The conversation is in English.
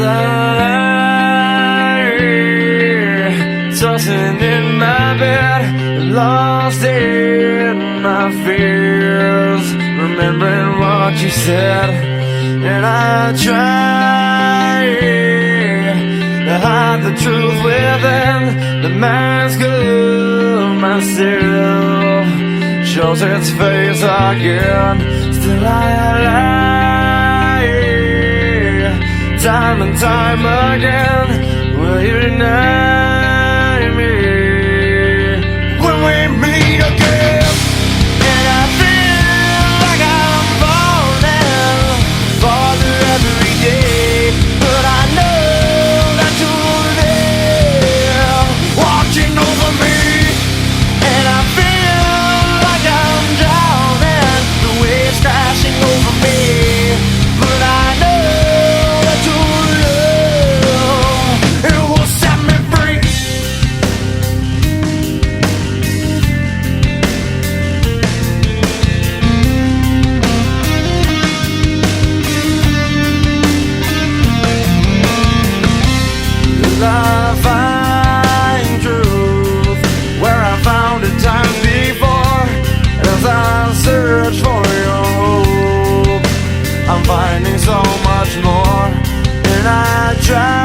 lie, tossing in my bed, lost in my fears, remembering what you said. And I try to hide the truth within the mask of myself, shows its face again. Still I lie, time and time again. Will you deny me when we meet again? And I feel like I'm falling farther every day, but I know that you're there watching over me. And I feel like I'm drowning, the waves crashing over me, but I know that your love, it will set me free. Will I find truth where I found it times before? As I search for your hope, I'm finding so much more, and I try